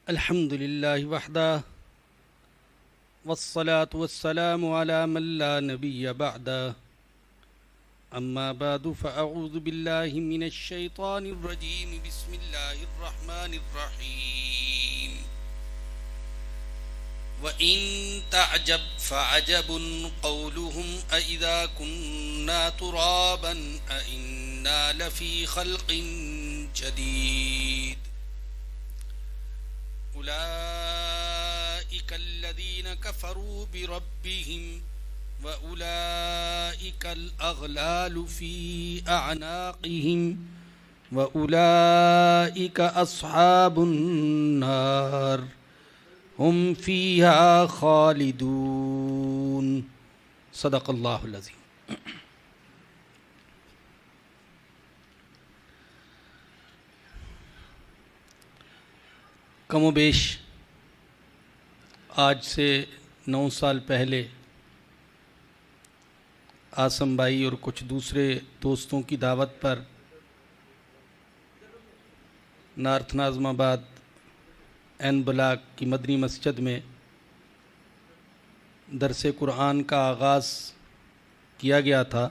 الحمد لله وحده والصلاة والسلام على من لا نبي بعده أما بعد فأعوذ بالله من الشيطان الرجيم بسم الله الرحمن الرحيم وإن تعجب فعجب قولهم أإذا كنا ترابا أإنا لفي خلق جديد أولئك الذين كفروا بربهم وأولئك الأغلال في أعناقهم وأولئك أصحاب النار هم فيها خالدون صدق الله العظيم. کم و بیش آج سے 9 سال پہلے آسم بھائی اور کچھ دوسرے دوستوں کی دعوت پر نارتھ ناظم آباد این بلاک کی مدنی مسجد میں درس قرآن کا آغاز کیا گیا تھا.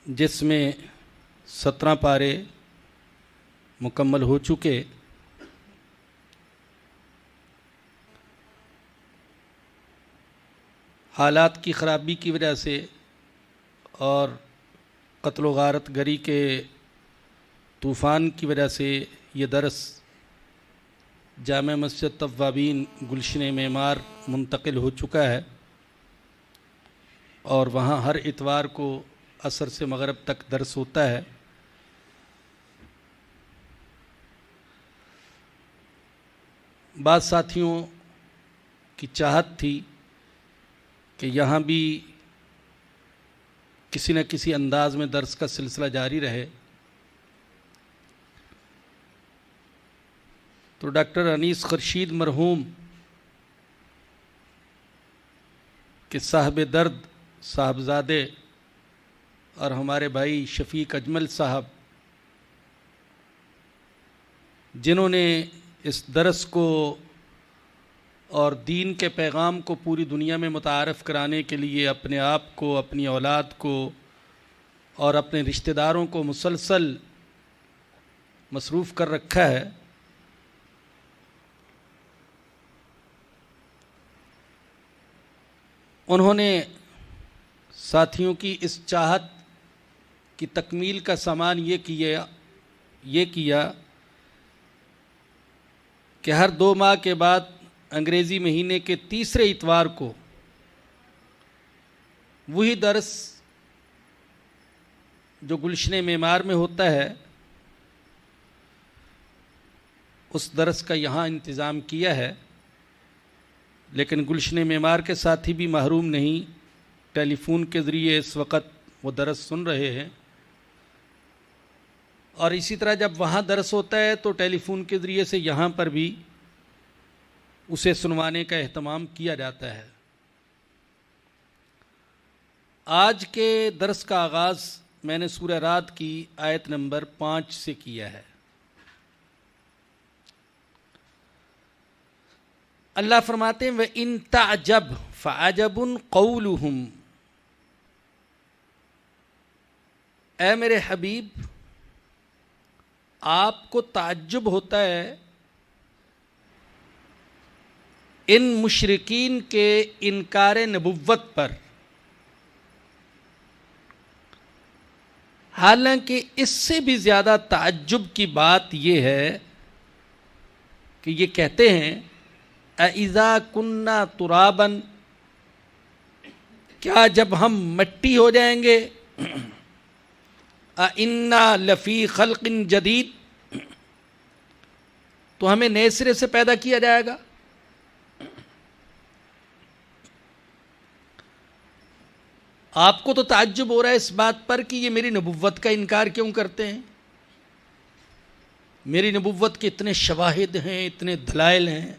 جس میں 17 پارے مکمل ہو چکے. حالات کی خرابی کی وجہ سے اور قتل و غارت گری کے طوفان کی وجہ سے یہ درس جامع مسجد توابین گلشن معمار منتقل ہو چکا ہے اور وہاں ہر اتوار کو عصر سے مغرب تک درس ہوتا ہے. بعض ساتھیوں کی چاہت تھی کہ یہاں بھی کسی نہ کسی انداز میں درس کا سلسلہ جاری رہے، تو ڈاکٹر انیس خورشید مرحوم کے صاحب درد صاحبزادے اور ہمارے بھائی شفیق اجمل صاحب، جنہوں نے اس درس کو اور دین کے پیغام کو پوری دنیا میں متعارف کرانے کے لیے اپنے آپ کو، اپنی اولاد کو اور اپنے رشتہ داروں کو مسلسل مصروف کر رکھا ہے، انہوں نے ساتھیوں کی اس چاہت کی تکمیل کا سامان یہ کیا کہ ہر 2 ماہ کے بعد انگریزی مہینے کے تیسرے اتوار کو وہی درس جو گلشن معمار میں ہوتا ہے اس درس کا یہاں انتظام کیا ہے. لیکن گلشن معمار کے ساتھی بھی محروم نہیں، ٹیلی فون کے ذریعے اس وقت وہ درس سن رہے ہیں، اور اسی طرح جب وہاں درس ہوتا ہے تو ٹیلی فون کے ذریعے سے یہاں پر بھی اسے سنوانے کا اہتمام کیا جاتا ہے. آج کے درس کا آغاز میں نے سورہ رعد کی آیت نمبر 5 سے کیا ہے. اللہ فرماتے ہیں وَإِن تَعْجَبْ فَعَجَبٌ قَوْلُهُمْ، اے میرے حبیب آپ کو تعجب ہوتا ہے ان مشرکین کے انکار نبوت پر، حالانکہ اس سے بھی زیادہ تعجب کی بات یہ ہے کہ یہ کہتے ہیں اَإِذَا كُنَّا تُرَابًا، کیا جب ہم مٹی ہو جائیں گے، اِنَّا لَفِي خَلْقٍ جَدِيدٍ، تو ہمیں نئے سرے سے پیدا کیا جائے گا. آپ کو تو تعجب ہو رہا ہے اس بات پر کہ یہ میری نبوت کا انکار کیوں کرتے ہیں. میری نبوت کے اتنے شواہد ہیں، اتنے دلائل ہیں،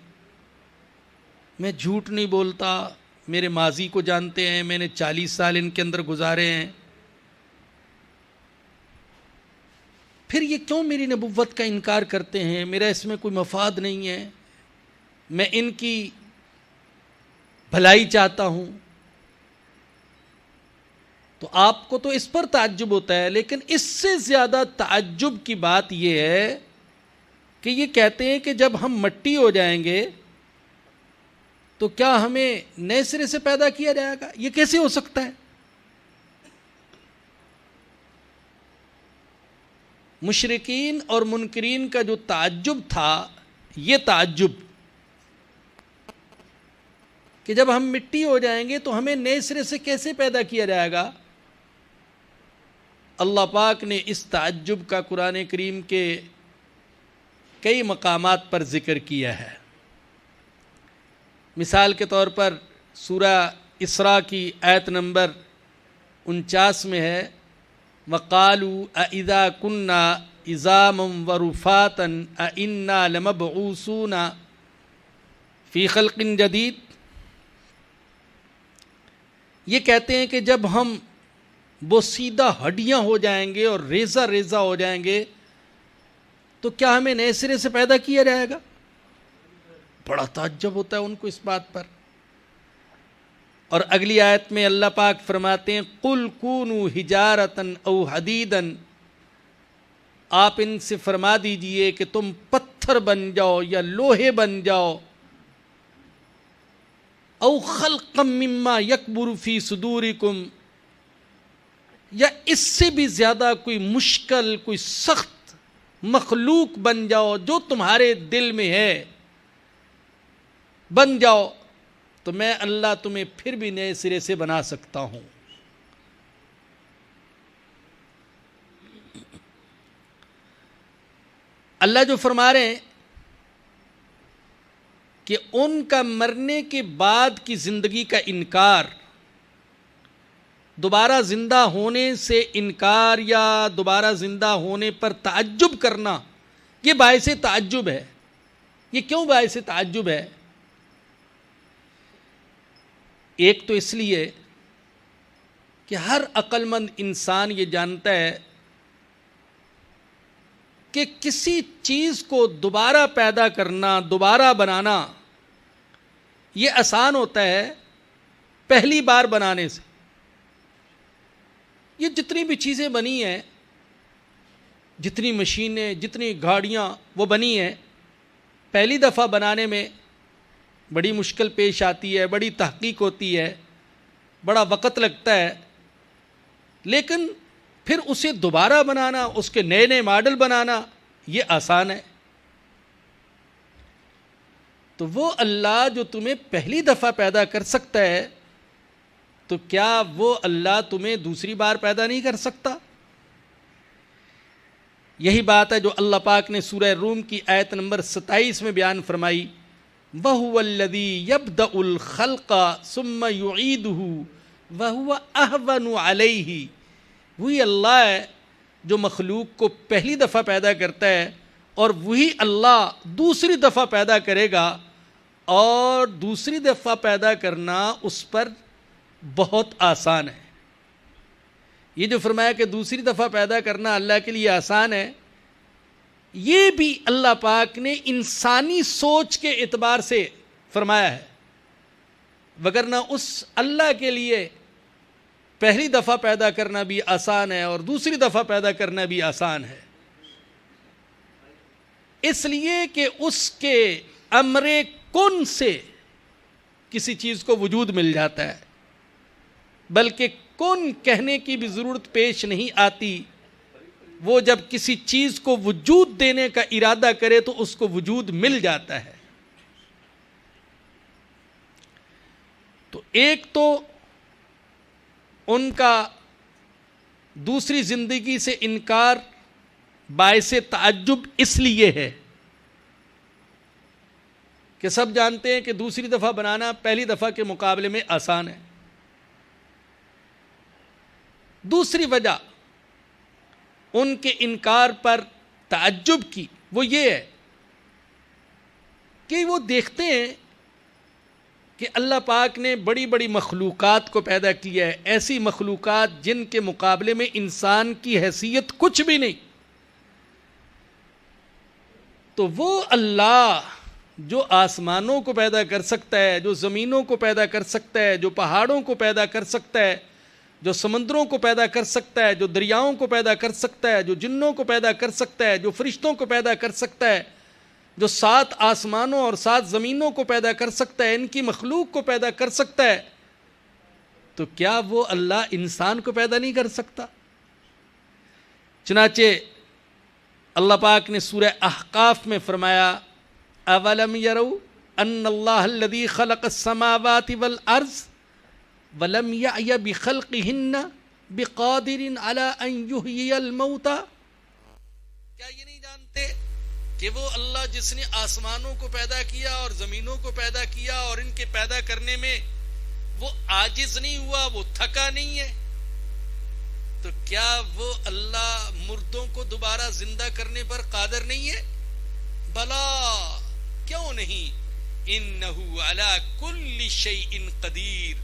میں جھوٹ نہیں بولتا، میرے ماضی کو جانتے ہیں، میں نے 40 سال ان کے اندر گزارے ہیں. پھر یہ کیوں میری نبوت کا انکار کرتے ہیں؟ میرا اس میں کوئی مفاد نہیں ہے، میں ان کی بھلائی چاہتا ہوں۔ تو آپ کو تو اس پر تعجب ہوتا ہے، لیکن اس سے زیادہ تعجب کی بات یہ ہے کہ یہ کہتے ہیں کہ جب ہم مٹی ہو جائیں گے تو کیا ہمیں نئے سرے سے پیدا کیا جائے گا؟ یہ کیسے ہو سکتا ہے؟ مشرکین اور منکرین کا جو تعجب تھا، یہ تعجب کہ جب ہم مٹی ہو جائیں گے تو ہمیں نئے سرے سے کیسے پیدا کیا جائے گا، اللہ پاک نے اس تعجب کا قرآن کریم کے کئی مقامات پر ذکر کیا ہے۔ مثال کے طور پر سورہ اسراء کی آیت نمبر 49 میں ہے، وَقَالُوا أَإِذَا كُنَّا عِظَامًا وَرُفَاتًا أَإِنَّا لَمَبْعُوثُونَ فِي خَلْقٍ جَدِيدٍ۔ یہ کہتے ہیں کہ جب ہم وہ سیدھا ہڈیاں ہو جائیں گے اور ریزہ ریزہ ہو جائیں گے تو کیا ہمیں نئے سرے سے پیدا کیا جائے گا؟ بڑا تعجب ہوتا ہے ان کو اس بات پر۔ اور اگلی آیت میں اللہ پاک فرماتے ہیں قُلْ كُونُوا حِجَارَةً أَوْ حَدِيدًا، آپ ان سے فرما دیجئے کہ تم پتھر بن جاؤ یا لوہے بن جاؤ، او خلقا مما یکبر فی صدورکم، یا اس سے بھی زیادہ کوئی مشکل کوئی سخت مخلوق بن جاؤ جو تمہارے دل میں ہے، بن جاؤ تو میں اللہ تمہیں پھر بھی نئے سرے سے بنا سکتا ہوں۔ اللہ جو فرما رہے ہیں کہ ان کا مرنے کے بعد کی زندگی کا انکار، دوبارہ زندہ ہونے سے انکار یا دوبارہ زندہ ہونے پر تعجب کرنا، یہ باعث تعجب ہے۔ یہ کیوں باعث تعجب ہے؟ ایک تو اس لیے کہ ہر عقل مند انسان یہ جانتا ہے کہ کسی چیز کو دوبارہ پیدا کرنا، دوبارہ بنانا، یہ آسان ہوتا ہے پہلی بار بنانے سے۔ یہ جتنی بھی چیزیں بنی ہیں، جتنی مشینیں، جتنی گاڑیاں وہ بنی ہیں، پہلی دفعہ بنانے میں بڑی مشکل پیش آتی ہے، بڑی تحقیق ہوتی ہے، بڑا وقت لگتا ہے، لیکن پھر اسے دوبارہ بنانا، اس کے نئے نئے ماڈل بنانا، یہ آسان ہے۔ تو وہ اللہ جو تمہیں پہلی دفعہ پیدا کر سکتا ہے، تو کیا وہ اللہ تمہیں دوسری بار پیدا نہیں کر سکتا؟ یہی بات ہے جو اللہ پاک نے سورہ روم کی آیت نمبر 27 میں بیان فرمائی، وَهُوَ الَّذِي يَبْدَأُ الْخَلْقَ ثُمَّ يُعِيدُهُ وَهُوَ أَهْوَنُ عَلَيْهِ۔ وہی اللہ ہے جو مخلوق کو پہلی دفعہ پیدا کرتا ہے، اور وہی اللہ دوسری دفعہ پیدا کرے گا، اور دوسری دفعہ پیدا کرنا اس پر بہت آسان ہے۔ یہ جو فرمایا کہ دوسری دفعہ پیدا کرنا اللہ کے لیے آسان ہے، یہ بھی اللہ پاک نے انسانی سوچ کے اعتبار سے فرمایا ہے، وگرنہ اس اللہ کے لیے پہلی دفعہ پیدا کرنا بھی آسان ہے اور دوسری دفعہ پیدا کرنا بھی آسان ہے، اس لیے کہ اس کے امر کن سے کسی چیز کو وجود مل جاتا ہے، بلکہ کن کہنے کی بھی ضرورت پیش نہیں آتی۔ وہ جب کسی چیز کو وجود دینے کا ارادہ کرے تو اس کو وجود مل جاتا ہے۔ تو ایک تو ان کا دوسری زندگی سے انکار باعث تعجب اس لیے ہے کہ سب جانتے ہیں کہ دوسری دفعہ بنانا پہلی دفعہ کے مقابلے میں آسان ہے۔ دوسری وجہ ان کے انکار پر تعجب کی وہ یہ ہے کہ وہ دیکھتے ہیں کہ اللہ پاک نے بڑی بڑی مخلوقات کو پیدا کیا ہے، ایسی مخلوقات جن کے مقابلے میں انسان کی حیثیت کچھ بھی نہیں، تو وہ اللہ جو آسمانوں کو پیدا کر سکتا ہے، جو زمینوں کو پیدا کر سکتا ہے، جو پہاڑوں کو پیدا کر سکتا ہے، جو سمندروں کو پیدا کر سکتا ہے، جو دریاؤں کو پیدا کر سکتا ہے، جو جنوں کو پیدا کر سکتا ہے، جو فرشتوں کو پیدا کر سکتا ہے، جو 7 آسمانوں اور 7 زمینوں کو پیدا کر سکتا ہے، ان کی مخلوق کو پیدا کر سکتا ہے، تو کیا وہ اللہ انسان کو پیدا نہیں کر سکتا؟ چنانچہ اللہ پاک نے سورہ احقاف میں فرمایا اولم یروا ان اللہ الذی خلق السماوات والارض ولم یعی بخلقہن بقادر علی ان یحیی الموتى، کیا یہ نہیں جانتے کہ وہ اللہ جس نے آسمانوں کو پیدا کیا اور زمینوں کو پیدا کیا اور ان کے پیدا کرنے میں وہ عاجز نہیں ہوا، وہ تھکا نہیں ہے، تو کیا وہ اللہ مردوں کو دوبارہ زندہ کرنے پر قادر نہیں ہے؟ بلا، کیوں نہیں، انہ علی کل شیء قدیر،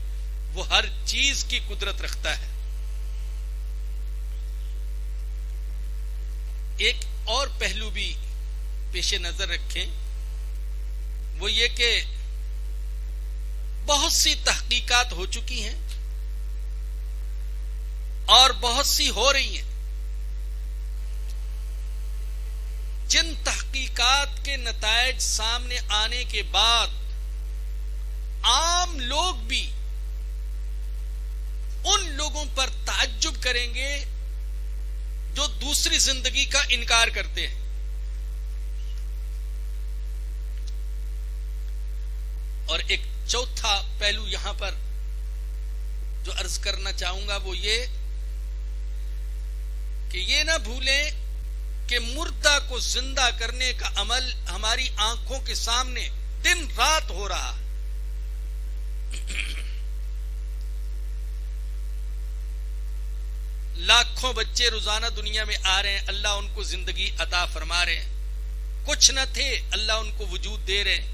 وہ ہر چیز کی قدرت رکھتا ہے۔ ایک اور پہلو بھی پیش نظر رکھیں، وہ یہ کہ بہت سی تحقیقات ہو چکی ہیں اور بہت سی ہو رہی ہیں، جن تحقیقات کے نتائج سامنے آنے کے بعد عام لوگ بھی ان لوگوں پر تعجب کریں گے جو دوسری زندگی کا انکار کرتے ہیں۔ اور ایک چوتھا پہلو یہاں پر جو عرض کرنا چاہوں گا وہ یہ کہ یہ نہ بھولیں کہ مردہ کو زندہ کرنے کا عمل ہماری آنکھوں کے سامنے دن رات ہو رہا ہے۔ لاکھوں بچے روزانہ دنیا میں آ رہے ہیں، اللہ ان کو زندگی عطا فرما رہے ہیں، کچھ نہ تھے اللہ ان کو وجود دے رہے ہیں۔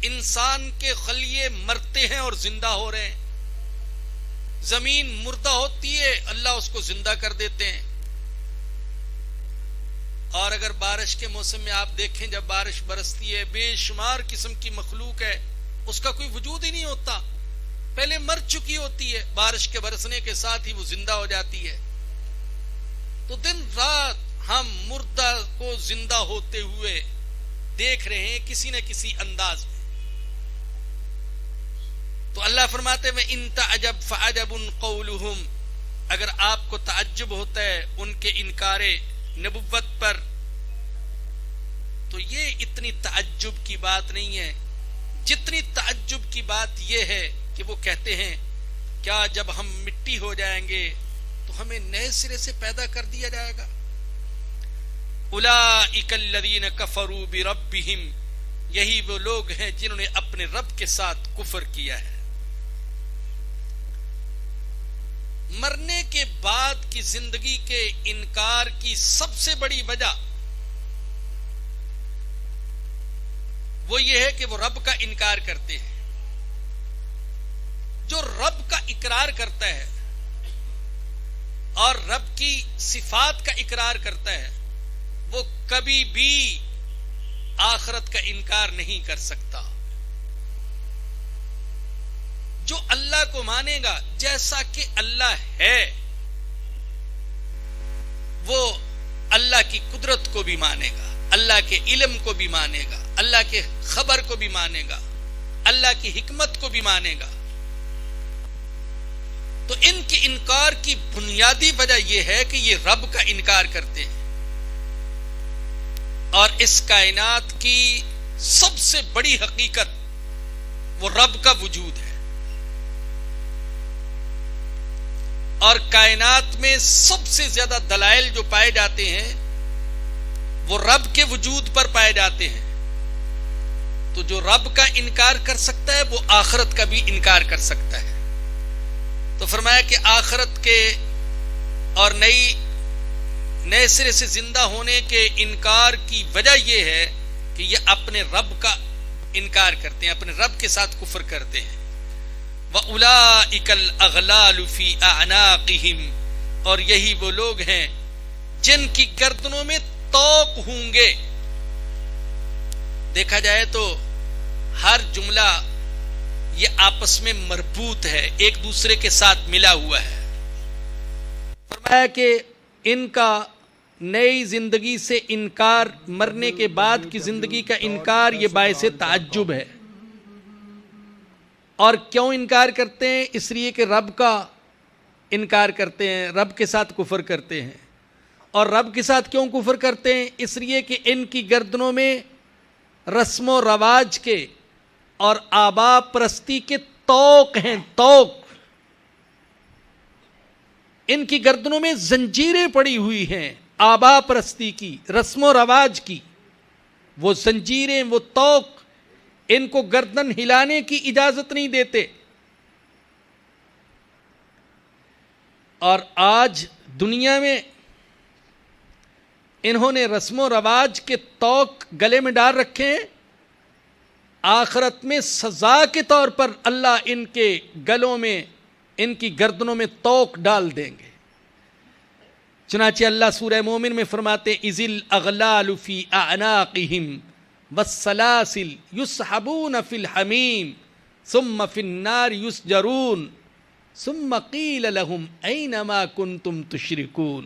انسان کے خلیے مرتے ہیں اور زندہ ہو رہے ہیں، زمین مردہ ہوتی ہے اللہ اس کو زندہ کر دیتے ہیں۔ اور اگر بارش کے موسم میں آپ دیکھیں جب بارش برستی ہے بے شمار قسم کی مخلوق ہے، اس کا کوئی وجود ہی نہیں ہوتا، پہلے مر چکی ہوتی ہے، بارش کے برسنے کے ساتھ ہی وہ زندہ ہو جاتی ہے۔ تو دن رات ہم مردہ کو زندہ ہوتے ہوئے دیکھ رہے ہیں کسی نہ کسی انداز میں۔ تو اللہ فرماتے ہیں ان تعجب فعجب قولہم، اگر آپ کو تعجب ہوتا ہے ان کے انکار نبوت پر تو یہ اتنی تعجب کی بات نہیں ہے جتنی تعجب کی بات یہ ہے کہ وہ کہتے ہیں کیا جب ہم مٹی ہو جائیں گے تو ہمیں نئے سرے سے پیدا کر دیا جائے گا؟ اولئک الذین کفروا بربہم، یہی وہ لوگ ہیں جنہوں نے اپنے رب کے ساتھ کفر کیا ہے۔ مرنے کے بعد کی زندگی کے انکار کی سب سے بڑی وجہ وہ یہ ہے کہ وہ رب کا انکار کرتے ہیں۔ جو رب کا اقرار کرتا ہے اور رب کی صفات کا اقرار کرتا ہے وہ کبھی بھی آخرت کا انکار نہیں کر سکتا۔ جو اللہ کو مانے گا جیسا کہ اللہ ہے وہ اللہ کی قدرت کو بھی مانے گا، اللہ کے علم کو بھی مانے گا، اللہ کے خبر کو بھی مانے گا، اللہ کی حکمت کو بھی مانے گا۔ تو ان کے انکار کی بنیادی وجہ یہ ہے کہ یہ رب کا انکار کرتے ہیں، اور اس کائنات کی سب سے بڑی حقیقت وہ رب کا وجود ہے، اور کائنات میں سب سے زیادہ دلائل جو پائے جاتے ہیں وہ رب کے وجود پر پائے جاتے ہیں۔ تو جو رب کا انکار کر سکتا ہے وہ آخرت کا بھی انکار کر سکتا ہے۔ تو فرمایا کہ آخرت کے اور نئے سرے سے زندہ ہونے کے انکار کی وجہ یہ ہے کہ یہ اپنے رب کا انکار کرتے ہیں، اپنے رب کے ساتھ کفر کرتے ہیں۔ وَأُولَئِكَ الْأَغْلَالُ فِي أَعْنَاقِهِمْ، اور یہی وہ لوگ ہیں جن کی گردنوں میں طوق ہوں گے. دیکھا جائے تو ہر جملہ یہ آپس میں مربوط ہے، ایک دوسرے کے ساتھ ملا ہوا ہے. فرمایا کہ ان کا نئی زندگی سے انکار، مرنے کے بعد کی زندگی کا انکار، یہ باعث تعجب ہے. اور کیوں انکار کرتے ہیں؟ اس لیے کہ رب کا انکار کرتے ہیں، رب کے ساتھ کفر کرتے ہیں. اور رب کے ساتھ کیوں کفر کرتے ہیں؟ اس لیے کہ ان کی گردنوں میں رسم و رواج کے اور آبا پرستی کے طوق ہیں. طوق، ان کی گردنوں میں زنجیریں پڑی ہوئی ہیں آبا پرستی کی، رسم و رواج کی. وہ زنجیریں، وہ طوق ان کو گردن ہلانے کی اجازت نہیں دیتے. اور آج دنیا میں انہوں نے رسم و رواج کے طوق گلے میں ڈال رکھے ہیں. آخرت میں سزا کے طور پر اللہ ان کے گلوں میں، ان کی گردنوں میں طوق ڈال دیں گے. چنانچہ اللہ سورہ مومن میں فرماتے ہیں اِذِ الْأَغْلَالُ فِي أَعْنَاقِهِمْ وَالسَّلَاسِلُ يُسْحَبُونَ فِي الْحَمِيمِ ثُمَّ فِي النَّارِ يُسْجَرُونَ ثُمَّ قِيلَ لَهُمْ أَيْنَ مَا كُنْتُمْ تُشْرِكُونَ.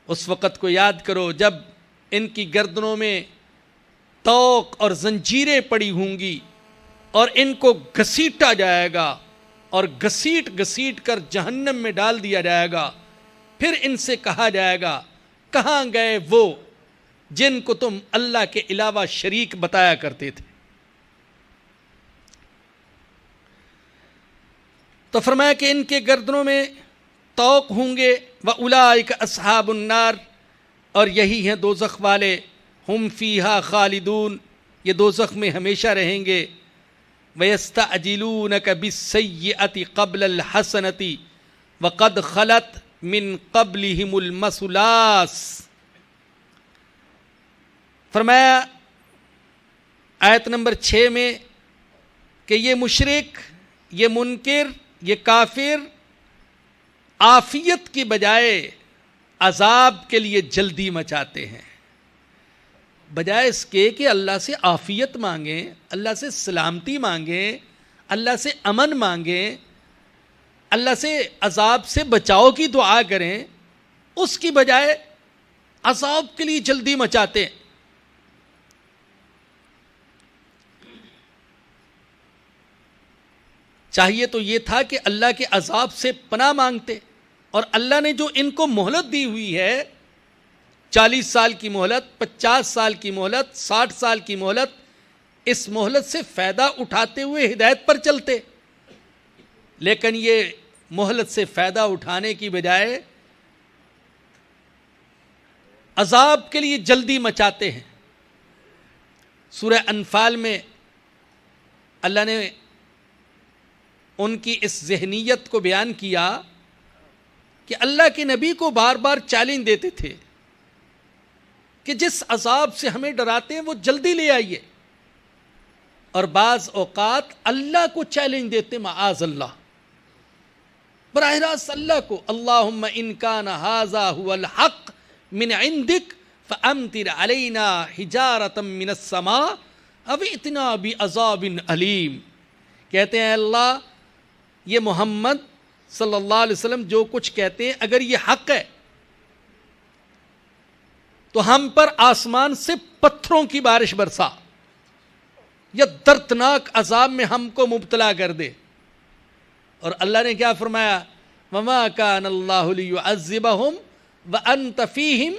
اس وقت کو یاد کرو جب ان کی گردنوں میں طوق اور زنجیریں پڑی ہوں گی اور ان کو گھسیٹا جائے گا اور گھسیٹ گھسیٹ کر جہنم میں ڈال دیا جائے گا. پھر ان سے کہا جائے گا کہاں گئے وہ جن کو تم اللہ کے علاوہ شریک بتایا کرتے تھے. تو فرمایا کہ ان کے گردنوں میں طوق ہوں گے. وَأُولَٰئِكَ أَصْحَابُ النَّارِ، اور یہی ہیں دوزخ والے. ہم فیہا خالدون، یہ دوزخ میں ہمیشہ رہیں گے. وَيَسْتَعْجِلُونَكَ بِالسَّيِّئَةِ قَبْلَ الْحَسَنَةِ وَقَدْ خَلَتْ مِن قَبْلِهِمُ الْمَثُلَاتُ. فرمایا آیت نمبر 6 میں کہ یہ مشرک، یہ منکر، یہ کافر عافیت کی بجائے عذاب کے لیے جلدی مچاتے ہیں. بجائے اس کے کہ اللہ سے عافیت مانگیں، اللہ سے سلامتی مانگیں، اللہ سے امن مانگیں، اللہ سے عذاب سے بچاؤ کی دعا کریں، اس کی بجائے عذاب کے لیے جلدی مچاتے ہیں. چاہیے تو یہ تھا کہ اللہ کے عذاب سے پناہ مانگتے. اور اللہ نے جو ان کو مہلت دی ہوئی ہے، 40 سال کی مہلت، 50 سال کی مہلت، 60 سال کی مہلت، اس مہلت سے فائدہ اٹھاتے ہوئے ہدایت پر چلتے. لیکن یہ مہلت سے فائدہ اٹھانے کی بجائے عذاب کے لیے جلدی مچاتے ہیں. سورہ انفال میں اللہ نے ان کی اس ذہنیت کو بیان کیا کہ اللہ کے نبی کو بار بار چیلنج دیتے تھے کہ جس عذاب سے ہمیں ڈراتے ہیں وہ جلدی لے آئیے. اور بعض اوقات اللہ کو چیلنج دیتے معاذ اللہ، براہ راست اللہ کو. اللہم ان کان ھذا ھو الحق من عندک فامطر علینا حجارۃ من السماء او ائتنا بعذاب علیم. کہتے ہیں اللہ یہ محمد صلی اللہ علیہ وسلم جو کچھ کہتے ہیں اگر یہ حق ہے تو ہم پر آسمان سے پتھروں کی بارش برسا یا دردناک عذاب میں ہم کو مبتلا کر دے. اور اللہ نے کیا فرمایا؟ وَمَا كَانَ اللَّهُ لِيُعَذِّبَهُمْ وَأَنْتَ فِيهِمْ.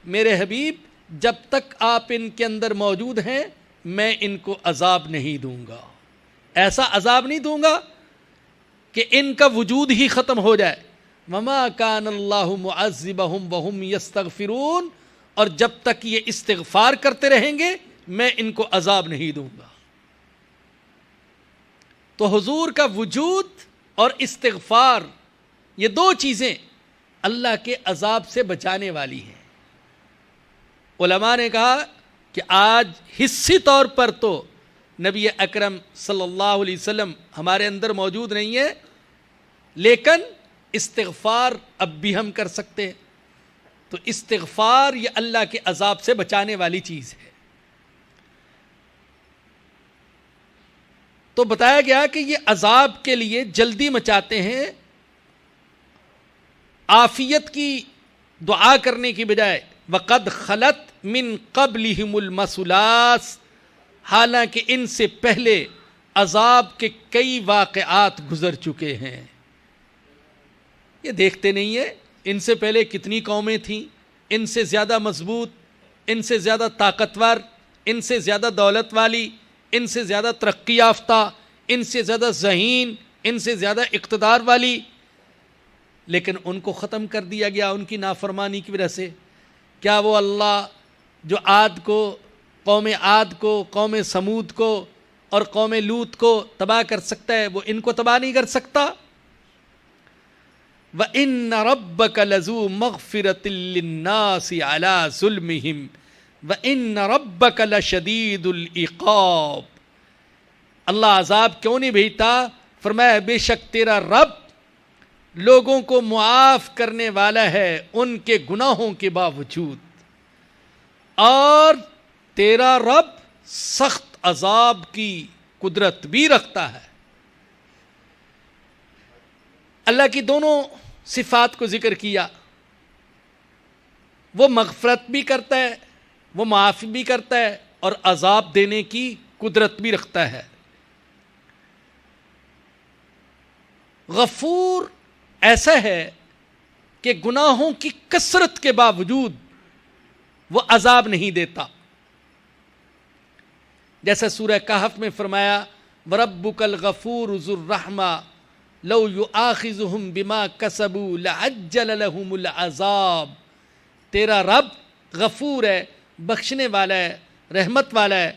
میرے حبیب جب تک آپ ان کے اندر موجود ہیں میں ان کو عذاب نہیں دوں گا. ایسا عذاب نہیں دوں گا کہ ان کا وجود ہی ختم ہو جائے. وَمَا كَانَ اللَّهُ مُعَذِّبَهُمْ وَهُمْ يَسْتَغْفِرُونَ. اور جب تک یہ استغفار کرتے رہیں گے میں ان کو عذاب نہیں دوں گا. تو حضور کا وجود اور استغفار یہ دو چیزیں اللہ کے عذاب سے بچانے والی ہیں. علماء نے کہا کہ آج حصی طور پر تو نبی اکرم صلی اللہ علیہ وسلم ہمارے اندر موجود نہیں ہے، لیکن استغفار اب بھی ہم کر سکتے ہیں. تو استغفار یہ اللہ کے عذاب سے بچانے والی چیز ہے. تو بتایا گیا کہ یہ عذاب کے لیے جلدی مچاتے ہیں، عافیت کی دعا کرنے کی بجائے. وَقَدْ خَلَتْ مِن قَبْلِهِمُ الْمَثُلَاتُ، حالانکہ ان سے پہلے عذاب کے کئی واقعات گزر چکے ہیں. یہ دیکھتے نہیں ہیں ان سے پہلے کتنی قومیں تھیں، ان سے زیادہ مضبوط، ان سے زیادہ طاقتور، ان سے زیادہ دولت والی، ان سے زیادہ ترقی یافتہ، ان سے زیادہ ذہین، ان سے زیادہ اقتدار والی، لیکن ان کو ختم کر دیا گیا ان کی نافرمانی کی وجہ سے. کیا وہ اللہ جو عاد کو، قوم عاد کو، قوم سمود کو اور قوم لوط کو تباہ کر سکتا ہے، وہ ان کو تباہ نہیں کر سکتا؟ وَإِنَّ رَبَّكَ لَذُو مَغْفِرَةٍ لِلنَّاسِ عَلَى ظُلْمِهِمْ وَإِنَّ رَبَّكَ لَشَدِيدُ الْعِقَابِ. اللہ عذاب کیوں نہیں بھیجتا؟ فرمایا بے شک تیرا رب لوگوں کو معاف کرنے والا ہے ان کے گناہوں کے باوجود، اور تیرا رب سخت عذاب کی قدرت بھی رکھتا ہے. اللہ کی دونوں صفات کو ذکر کیا. وہ مغفرت بھی کرتا ہے، وہ معافی بھی کرتا ہے، اور عذاب دینے کی قدرت بھی رکھتا ہے. غفور ایسا ہے کہ گناہوں کی کثرت کے باوجود وہ عذاب نہیں دیتا. جیسا سورہ کہف میں فرمایا وَرَبُّكَ الْغَفُورُ ذُو الرَّحْمَةِ لَوْ يُؤَاخِذُهُمْ بِمَا كَسَبُوا لَعَجَّلَ لَهُمُ الْعَذَابَ. تیرا رب غفور ہے، بخشنے والا ہے، رحمت والا ہے.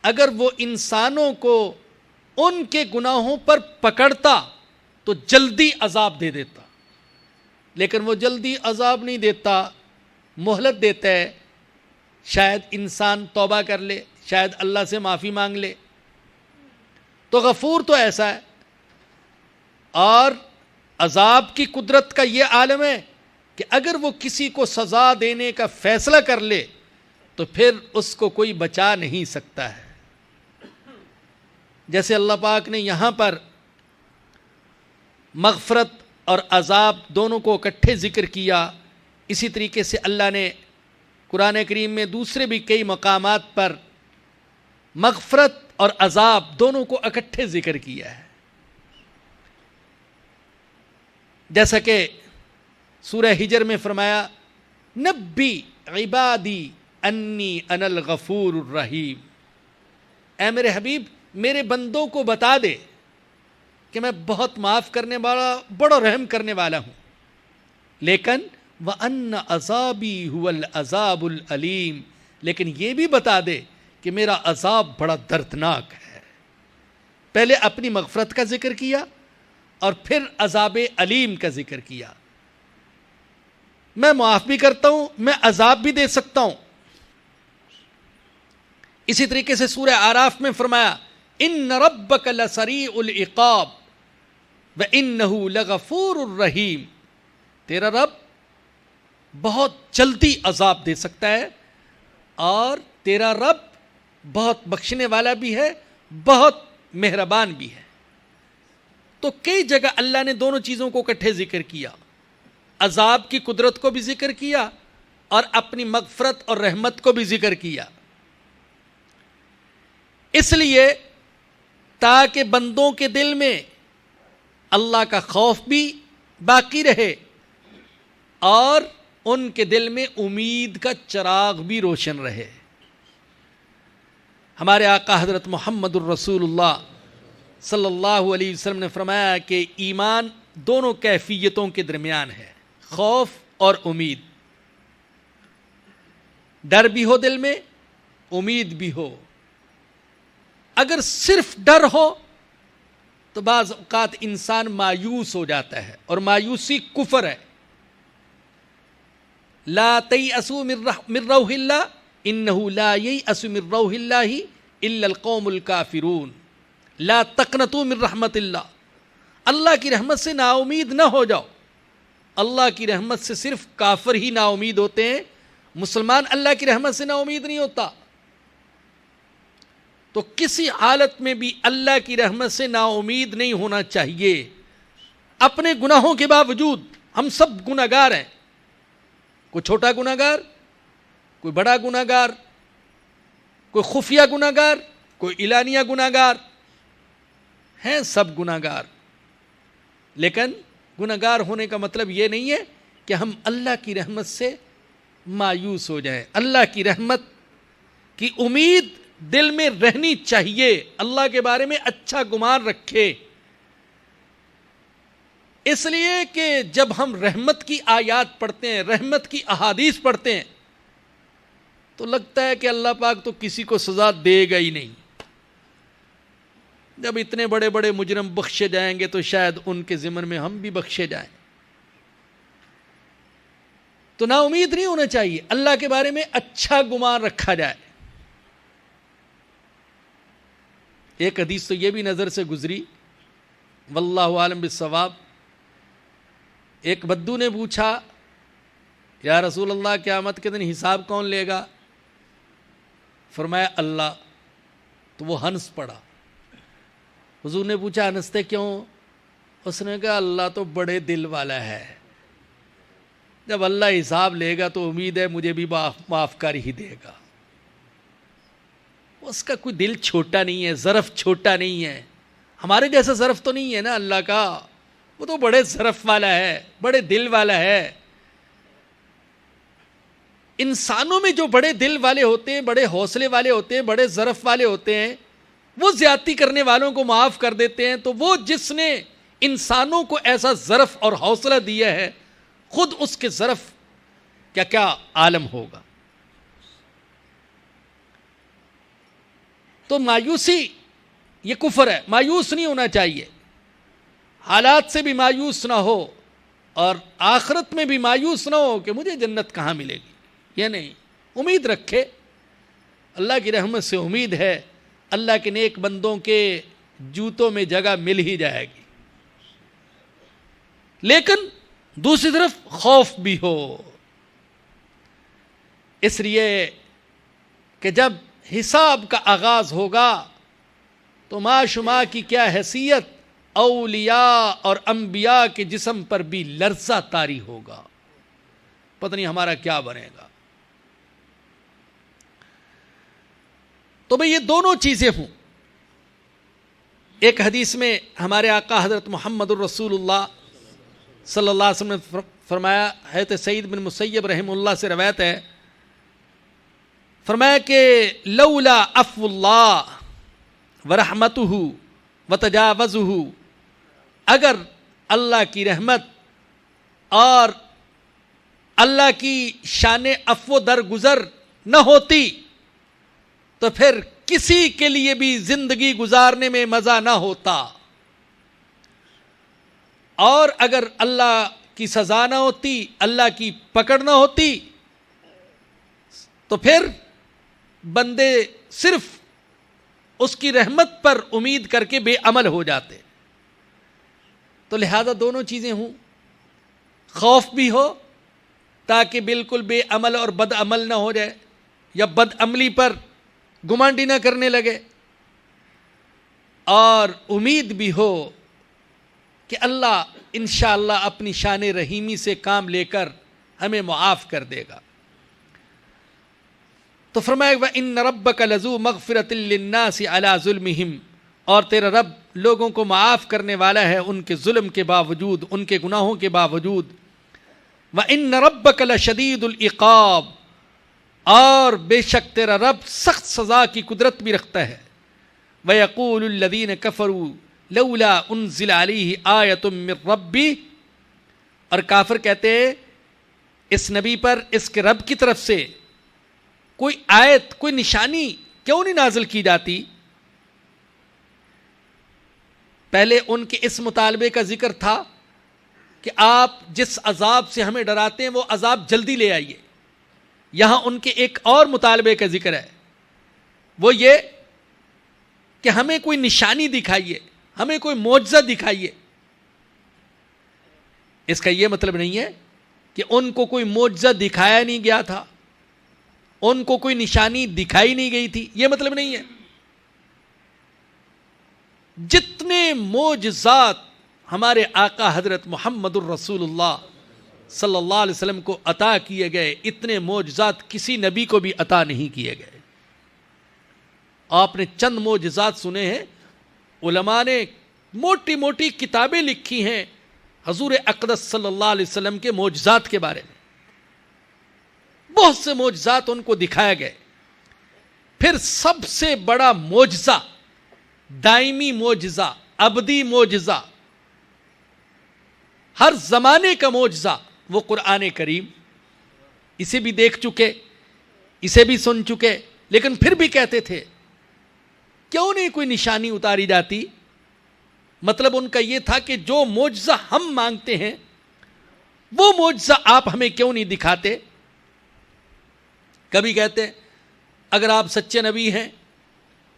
اگر وہ انسانوں کو ان کے گناہوں پر پکڑتا تو جلدی عذاب دے دیتا، لیکن وہ جلدی عذاب نہیں دیتا، مہلت دیتا ہے. شاید انسان توبہ کر لے، شاید اللہ سے معافی مانگ لے. تو غفور تو ایسا ہے. اور عذاب کی قدرت کا یہ عالم ہے کہ اگر وہ کسی کو سزا دینے کا فیصلہ کر لے تو پھر اس کو کوئی بچا نہیں سکتا ہے. جیسے اللہ پاک نے یہاں پر مغفرت اور عذاب دونوں کو اکٹھے ذکر کیا، اسی طریقے سے اللہ نے قرآن کریم میں دوسرے بھی کئی مقامات پر مغفرت اور عذاب دونوں کو اکٹھے ذکر کیا ہے. جیسا کہ سورہ ہجر میں فرمایا نبی عبادی انی انا الغفور الرحیم. اے میرے حبیب میرے بندوں کو بتا دے کہ میں بہت معاف کرنے والا، بڑا رحم کرنے والا ہوں، لیکن وَأَنَّ عَذَابِي هُوَ الْعَذَابُ الْأَلِيمُ، لیکن یہ بھی بتا دے کہ میرا عذاب بڑا دردناک ہے. پہلے اپنی مغفرت کا ذکر کیا اور پھر عذاب علیم کا ذکر کیا. میں معاف بھی کرتا ہوں، میں عذاب بھی دے سکتا ہوں. اسی طریقے سے سورہ اعراف میں فرمایا ان ربک لسریع العقاب وانہ لغفور الرحیم. تیرا رب بہت جلدی عذاب دے سکتا ہے اور تیرا رب بہت بخشنے والا بھی ہے، بہت مہربان بھی ہے. تو کئی جگہ اللہ نے دونوں چیزوں کو اکٹھے ذکر کیا، عذاب کی قدرت کو بھی ذکر کیا اور اپنی مغفرت اور رحمت کو بھی ذکر کیا. اس لیے تاکہ بندوں کے دل میں اللہ کا خوف بھی باقی رہے اور ان کے دل میں امید کا چراغ بھی روشن رہے. ہمارے آقا حضرت محمد الرسول اللہ صلی اللہ علیہ وسلم نے فرمایا کہ ایمان دونوں کیفیتوں کے درمیان ہے، خوف اور امید. ڈر بھی ہو دل میں، امید بھی ہو. اگر صرف ڈر ہو تو بعض اوقات انسان مایوس ہو جاتا ہے، اور مایوسی کفر ہے. لا تیأسوا من روح اللہ انہ لا ییأس من روح اللہ الا القوم الکافرون. لا تقنطوا من رحمت اللہ. اللہ کی رحمت سے نا امید نہ ہو جاؤ. اللہ کی رحمت سے صرف کافر ہی نا امید ہوتے ہیں، مسلمان اللہ کی رحمت سے نا امید نہیں ہوتا۔ تو کسی حالت میں بھی اللہ کی رحمت سے نا امید نہیں ہونا چاہیے۔ اپنے گناہوں کے باوجود ہم سب گناہگار ہیں، کوئی چھوٹا گناہگار، کوئی بڑا گناہگار، کوئی خفیہ گناہگار، کوئی اعلانیہ گناہگار، ہیں سب گناہگار۔ لیکن گناہگار ہونے کا مطلب یہ نہیں ہے کہ ہم اللہ کی رحمت سے مایوس ہو جائیں۔ اللہ کی رحمت کی امید دل میں رہنی چاہیے، اللہ کے بارے میں اچھا گمان رکھے، اس لیے کہ جب ہم رحمت کی آیات پڑھتے ہیں، رحمت کی احادیث پڑھتے ہیں، تو لگتا ہے کہ اللہ پاک تو کسی کو سزا دے گا ہی نہیں۔ جب اتنے بڑے بڑے مجرم بخشے جائیں گے تو شاید ان کے ضمن میں ہم بھی بخشے جائیں۔ تو نا امید نہیں ہونا چاہیے، اللہ کے بارے میں اچھا گمان رکھا جائے۔ ایک حدیث تو یہ بھی نظر سے گزری، واللہ عالم بالصواب، ایک بدو نے پوچھا یا رسول اللہ قیامت کے دن حساب کون لے گا؟ فرمایا اللہ۔ تو وہ ہنس پڑا۔ حضور نے پوچھا ہنستے کیوں؟ اس نے کہا اللہ تو بڑے دل والا ہے، جب اللہ حساب لے گا تو امید ہے مجھے بھی معاف کر ہی دے گا۔ اس کا کوئی دل چھوٹا نہیں ہے، ظرف چھوٹا نہیں ہے، ہمارے جیسا ظرف تو نہیں ہے نا اللہ کا، وہ تو بڑے ظرف والا ہے، بڑے دل والا ہے۔ انسانوں میں جو بڑے دل والے ہوتے ہیں، بڑے حوصلے والے ہوتے ہیں، بڑے ظرف والے ہوتے ہیں، وہ زیادتی کرنے والوں کو معاف کر دیتے ہیں، تو وہ جس نے انسانوں کو ایسا ظرف اور حوصلہ دیا ہے، خود اس کے ظرف کیا کیا عالم ہوگا۔ تو مایوسی یہ کفر ہے، مایوس نہیں ہونا چاہیے، حالات سے بھی مایوس نہ ہو اور آخرت میں بھی مایوس نہ ہو کہ مجھے جنت کہاں ملے گی، یہ نہیں، امید رکھے، اللہ کی رحمت سے امید ہے، اللہ کے نیک بندوں کے جوتوں میں جگہ مل ہی جائے گی۔ لیکن دوسری طرف خوف بھی ہو، اس لیے کہ جب حساب کا آغاز ہوگا تو ما شما کی کیا حیثیت، اولیاء اور انبیاء کے جسم پر بھی لرزہ طاری ہوگا، پتہ نہیں ہمارا کیا بنے گا۔ تو بھئی یہ دونوں چیزیں ہوں۔ ایک حدیث میں ہمارے آقا حضرت محمد الرسول اللہ صلی اللہ علیہ وسلم نے فرمایا، حضرت سعید بن مسیب رحمہ اللہ سے روایت ہے، فرمایا کہ لولا عفو اللہ ورحمتہ وتجاوزہ، اگر اللہ کی رحمت اور اللہ کی شان عفو درگزر نہ ہوتی تو پھر کسی کے لیے بھی زندگی گزارنے میں مزہ نہ ہوتا، اور اگر اللہ کی سزا نہ ہوتی، اللہ کی پکڑ نہ ہوتی، تو پھر بندے صرف اس کی رحمت پر امید کر کے بے عمل ہو جاتے۔ تو لہذا دونوں چیزیں ہوں، خوف بھی ہو تاکہ بالکل بے عمل اور بد عمل نہ ہو جائے، یا بد عملی پر گمانڈی نہ کرنے لگے، اور امید بھی ہو کہ اللہ انشاءاللہ اپنی شان رحیمی سے کام لے کر ہمیں معاف کر دے گا۔ تو فرمایا وَإِنَّ رَبَّكَ لَذُو مَغْفِرَةٍ لِلنَّاسِ عَلَى ظُلْمِهِمْ، اور تیرا رب لوگوں کو معاف کرنے والا ہے ان کے ظلم کے باوجود، ان کے گناہوں کے باوجود۔ وَإِنَّ رَبَّكَ لَشَدِيدُ الْعِقَابِ، اور بے شک تیرا رب سخت سزا کی قدرت بھی رکھتا ہے۔ وَيَقُولُ الَّذِينَ كَفَرُوا لَوْلَا أُنزِلَ عَلَيْهِ آيَةٌ مِّن رَّبِّهِ، اور کافر کہتے ہیں اس نبی پر اس کے رب کی طرف سے کوئی آیت، کوئی نشانی کیوں نہیں نازل کی جاتی؟ پہلے ان کے اس مطالبے کا ذکر تھا کہ آپ جس عذاب سے ہمیں ڈراتے ہیں وہ عذاب جلدی لے آئیے۔ یہاں ان کے ایک اور مطالبے کا ذکر ہے، وہ یہ کہ ہمیں کوئی نشانی دکھائیے، ہمیں کوئی معجزہ دکھائیے۔ اس کا یہ مطلب نہیں ہے کہ ان کو کوئی معجزہ دکھایا نہیں گیا تھا، ان کو کوئی نشانی دکھائی نہیں گئی تھی، یہ مطلب نہیں ہے۔ جتنے معجزات ہمارے آقا حضرت محمد الرسول اللہ صلی اللہ علیہ وسلم کو عطا کیے گئے، اتنے معجزات کسی نبی کو بھی عطا نہیں کیے گئے۔ آپ نے چند معجزات سنے ہیں، علماء نے موٹی موٹی کتابیں لکھی ہیں حضور اقدس صلی اللہ علیہ وسلم کے معجزات کے بارے میں، بہت سے معجزات ان کو دکھایا گئے۔ پھر سب سے بڑا معجزہ، دائمی معجزہ، ابدی معجزہ، ہر زمانے کا معجزہ، وہ قرآن کریم۔ اسے بھی دیکھ چکے، اسے بھی سن چکے، لیکن پھر بھی کہتے تھے کیوں نہیں کوئی نشانی اتاری جاتی؟ مطلب ان کا یہ تھا کہ جو معجزہ ہم مانگتے ہیں وہ معجزہ آپ ہمیں کیوں نہیں دکھاتے؟ کبھی کہتے اگر آپ سچے نبی ہیں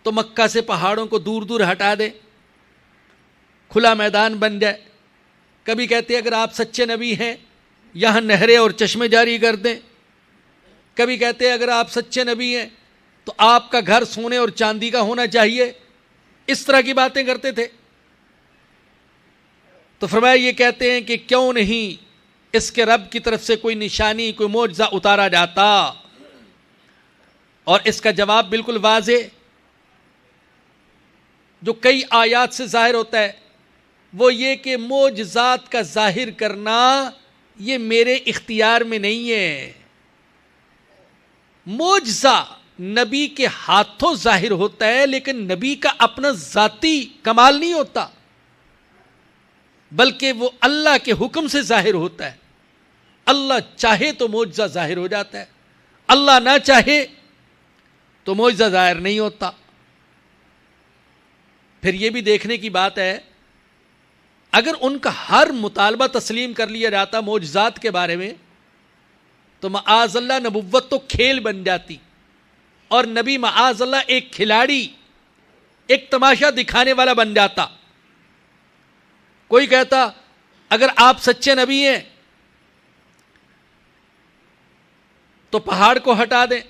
تو مکہ سے پہاڑوں کو دور دور ہٹا دیں، کھلا میدان بن جائے۔ کبھی کہتے اگر آپ سچے نبی ہیں یہاں نہریں اور چشمے جاری کر دیں۔ کبھی کہتے اگر آپ سچے نبی ہیں تو آپ کا گھر سونے اور چاندی کا ہونا چاہیے۔ اس طرح کی باتیں کرتے تھے۔ تو فرمایا یہ کہتے ہیں کہ کیوں نہیں اس کے رب کی طرف سے کوئی نشانی، کوئی معجزہ اتارا جاتا؟ اور اس کا جواب بالکل واضح جو کئی آیات سے ظاہر ہوتا ہے وہ یہ کہ معجزات کا ظاہر کرنا یہ میرے اختیار میں نہیں ہے۔ معجزہ نبی کے ہاتھوں ظاہر ہوتا ہے، لیکن نبی کا اپنا ذاتی کمال نہیں ہوتا، بلکہ وہ اللہ کے حکم سے ظاہر ہوتا ہے۔ اللہ چاہے تو معجزہ ظاہر ہو جاتا ہے، اللہ نہ چاہے تو معجزہ ظاہر نہیں ہوتا۔ پھر یہ بھی دیکھنے کی بات ہے اگر ان کا ہر مطالبہ تسلیم کر لیا جاتا معجزات کے بارے میں تو معاذ اللہ نبوت تو کھیل بن جاتی، اور نبی معاذ اللہ ایک کھلاڑی، ایک تماشا دکھانے والا بن جاتا۔ کوئی کہتا اگر آپ سچے نبی ہیں تو پہاڑ کو ہٹا دیں،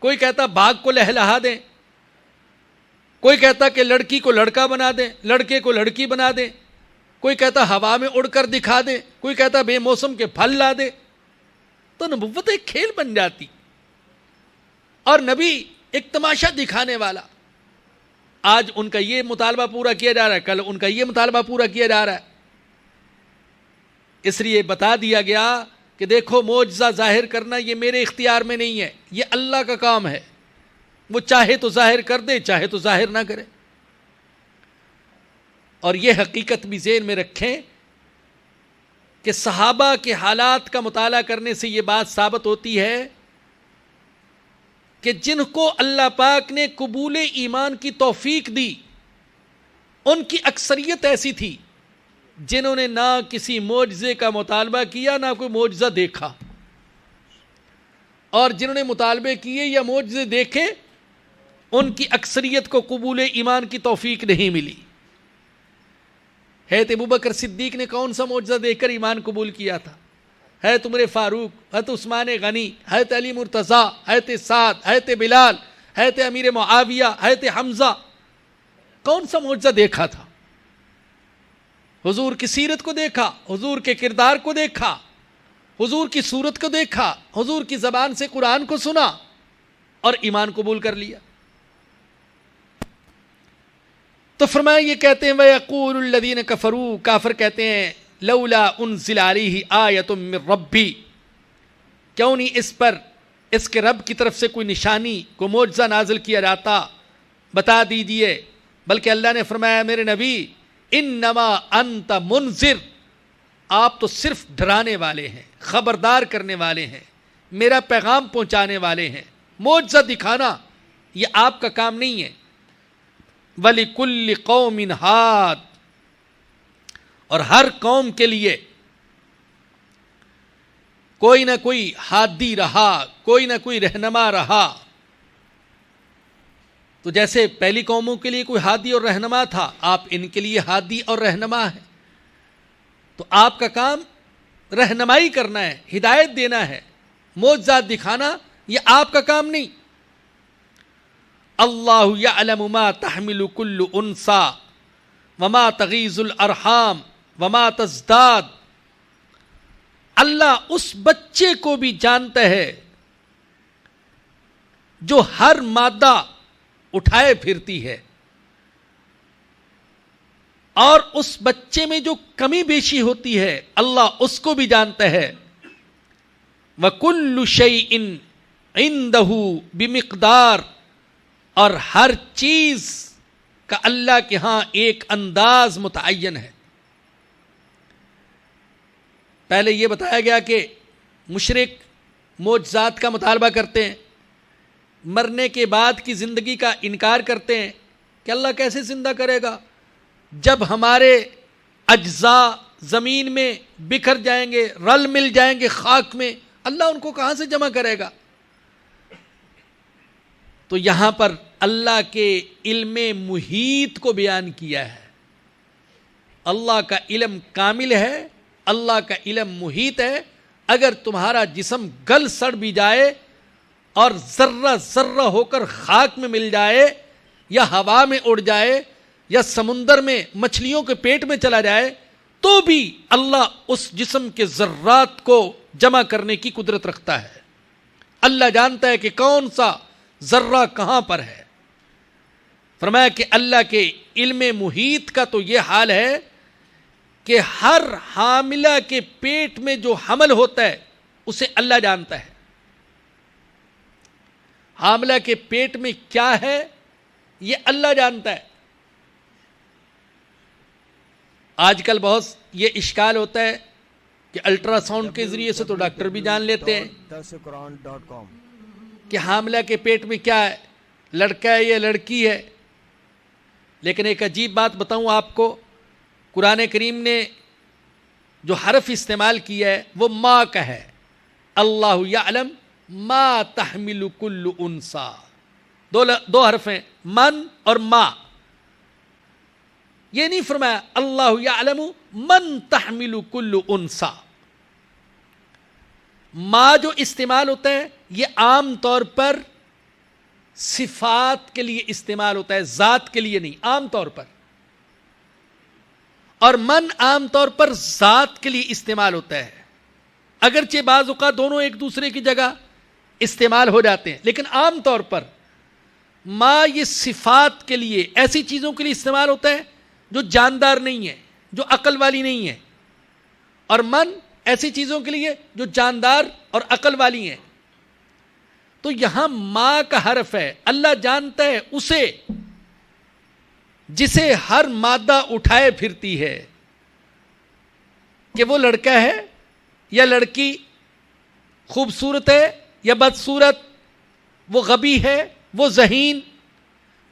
کوئی کہتا باغ کو لہلہا دیں، کوئی کہتا کہ لڑکی کو لڑکا بنا دیں، لڑکے کو لڑکی بنا دیں، کوئی کہتا ہوا میں اڑ کر دکھا دیں، کوئی کہتا بے موسم کے پھل لا دے۔ تو نبوت ایک کھیل بن جاتی، اور نبی ایک تماشا دکھانے والا۔ آج ان کا یہ مطالبہ پورا کیا جا رہا ہے، کل ان کا یہ مطالبہ پورا کیا جا رہا ہے۔ اس لیے بتا دیا گیا کہ دیکھو معجزہ ظاہر کرنا یہ میرے اختیار میں نہیں ہے، یہ اللہ کا کام ہے، وہ چاہے تو ظاہر کر دے، چاہے تو ظاہر نہ کرے۔ اور یہ حقیقت بھی ذہن میں رکھیں کہ صحابہ کے حالات کا مطالعہ کرنے سے یہ بات ثابت ہوتی ہے کہ جن کو اللہ پاک نے قبول ایمان کی توفیق دی ان کی اکثریت ایسی تھی جنہوں نے نہ کسی معجزے کا مطالبہ کیا، نہ کوئی معجزہ دیکھا، اور جنہوں نے مطالبے کیے یا معجزے دیکھے ان کی اکثریت کو قبول ایمان کی توفیق نہیں ملی۔ حضرت ابوبکر صدیق نے کون سا معجزہ دیکھ کر ایمان قبول کیا تھا؟ حضرت عمر فاروق، حضرت عثمان غنی، حضرت علی مرتضیٰ، حضرت سعد، حضرت بلال، حضرت امیر معاویہ، حضرت حمزہ، کون سا معجزہ دیکھا تھا؟ حضور کی سیرت کو دیکھا، حضور کے کردار کو دیکھا، حضور کی صورت کو دیکھا، حضور کی زبان سے قرآن کو سنا اور ایمان قبول کر لیا۔ تو فرمایا یہ کہتے ہیں وَيَقُولُ الَّذِينَ كَفَرُوا، کافر کہتے ہیں لولا انزل علیہ آیۃ من ربی، کیوں نہیں اس پر اس کے رب کی طرف سے کوئی نشانی، کوئی معجزہ نازل کیا جاتا، بتا دیجئے۔ بلکہ اللہ نے فرمایا میرے نبی انما انت منذر، آپ تو صرف ڈرانے والے ہیں، خبردار کرنے والے ہیں، میرا پیغام پہنچانے والے ہیں، معجزہ دکھانا یہ آپ کا کام نہیں ہے۔ وَلِكُلِّ قَوْمٍ ہاد، اور ہر قوم کے لیے کوئی نہ کوئی ہادی رہا، کوئی نہ کوئی رہنما رہا۔ تو جیسے پہلی قوموں کے لیے کوئی ہادی اور رہنما تھا، آپ ان کے لیے ہادی اور رہنما ہیں۔ تو آپ کا کام رہنمائی کرنا ہے، ہدایت دینا ہے، معجزات دکھانا یہ آپ کا کام نہیں۔ اللہ یعلم ما تحمل کل انثی وما تغیض الارحام وما تزداد، اللہ اس بچے کو بھی جانتا ہے جو ہر مادہ اٹھائے پھرتی ہے، اور اس بچے میں جو کمی بیشی ہوتی ہے اللہ اس کو بھی جانتا ہے۔ وَكُلُّ شَيْءٍ عِندَهُ بِمِقْدَار، اور ہر چیز کا اللہ کے ہاں ایک انداز متعین ہے۔ پہلے یہ بتایا گیا کہ مشرک معجزات کا مطالبہ کرتے ہیں، مرنے کے بعد کی زندگی کا انکار کرتے ہیں کہ اللہ کیسے زندہ کرے گا جب ہمارے اجزاء زمین میں بکھر جائیں گے، رل مل جائیں گے خاک میں، اللہ ان کو کہاں سے جمع کرے گا؟ تو یہاں پر اللہ کے علم محیط کو بیان کیا ہے۔ اللہ کا علم کامل ہے، اللہ کا علم محیط ہے۔ اگر تمہارا جسم گل سڑ بھی جائے اور ذرہ ذرہ ہو کر خاک میں مل جائے، یا ہوا میں اڑ جائے، یا سمندر میں مچھلیوں کے پیٹ میں چلا جائے، تو بھی اللہ اس جسم کے ذرات کو جمع کرنے کی قدرت رکھتا ہے۔ اللہ جانتا ہے کہ کون سا ذرہ کہاں پر ہے۔ فرمایا کہ اللہ کے علم محیط کا تو یہ حال ہے کہ ہر حاملہ کے پیٹ میں جو حمل ہوتا ہے اسے اللہ جانتا ہے۔ حاملہ کے پیٹ میں کیا ہے یہ اللہ جانتا ہے۔ آج کل بہت یہ اشکال ہوتا ہے کہ الٹرا ساؤنڈ کے ذریعے سے تو ڈاکٹر بھی جان لیتے ہیں کہ حاملہ کے پیٹ میں کیا ہے، لڑکا ہے یا لڑکی ہے۔ لیکن ایک عجیب بات بتاؤں آپ کو، قرآن کریم نے جو حرف استعمال کیا ہے وہ ما کا ہے۔ اللہ یعلم ما تحمل کل انثی، دو حرف ہیں، من اور ما۔ یہ نہیں فرمایا اللہ یعلم من تحمل کل انثی۔ ما جو استعمال ہوتا ہے یہ عام طور پر صفات کے لیے استعمال ہوتا ہے، ذات کے لیے نہیں، عام طور پر۔ اور من عام طور پر ذات کے لیے استعمال ہوتا ہے، اگرچہ بعض اوقات دونوں ایک دوسرے کی جگہ استعمال ہو جاتے ہیں، لیکن عام طور پر ما یہ صفات کے لیے، ایسی چیزوں کے لیے استعمال ہوتا ہے جو جاندار نہیں ہے، جو عقل والی نہیں ہے، اور من ایسی چیزوں کے لیے جو جاندار اور عقل والی ہیں۔ تو یہاں ما کا حرف ہے، اللہ جانتا ہے اسے جسے ہر مادہ اٹھائے پھرتی ہے کہ وہ لڑکا ہے یا لڑکی، خوبصورت ہے یا بدصورت، وہ غبی ہے، وہ ذہین،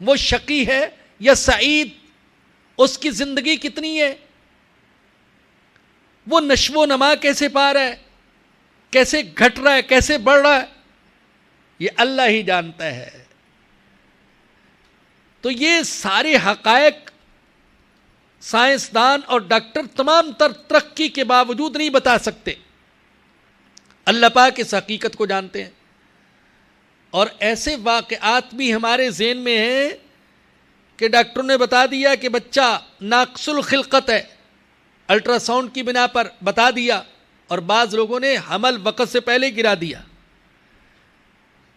وہ شقی ہے یا سعید، اس کی زندگی کتنی ہے، وہ نشو و نما کیسے پا رہا ہے، کیسے گھٹ رہا ہے، کیسے بڑھ رہا ہے، یہ اللہ ہی جانتا ہے۔ تو یہ سارے حقائق سائنسدان اور ڈاکٹر تمام تر ترقی کے باوجود نہیں بتا سکتے، اللہ پاک اس حقیقت کو جانتے ہیں۔ اور ایسے واقعات بھی ہمارے ذہن میں ہیں کہ ڈاکٹروں نے بتا دیا کہ بچہ ناقص الخلقت ہے، الٹرا ساؤنڈ کی بنا پر بتا دیا، اور بعض لوگوں نے حمل وقت سے پہلے گرا دیا،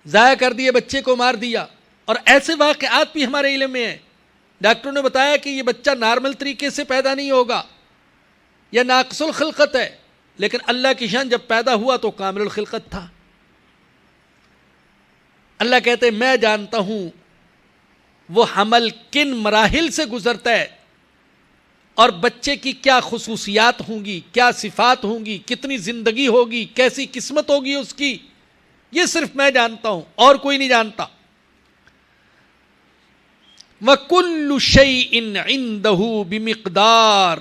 ضائع کر دیے، بچے کو مار دیا۔ اور ایسے واقعات بھی ہمارے علم میں ہیں، ڈاکٹروں نے بتایا کہ یہ بچہ نارمل طریقے سے پیدا نہیں ہوگا یا ناقص الخلقت ہے، لیکن اللہ کی شان جب پیدا ہوا تو کامل الخلقت تھا۔ اللہ کہتے ہیں میں جانتا ہوں وہ حمل کن مراحل سے گزرتا ہے، اور بچے کی کیا خصوصیات ہوں گی، کیا صفات ہوں گی، کتنی زندگی ہوگی، کیسی قسمت ہوگی اس کی، یہ صرف میں جانتا ہوں، اور کوئی نہیں جانتا۔ وَكُلُّ شَيْءٍ عِندَهُ بِمِقْدَار،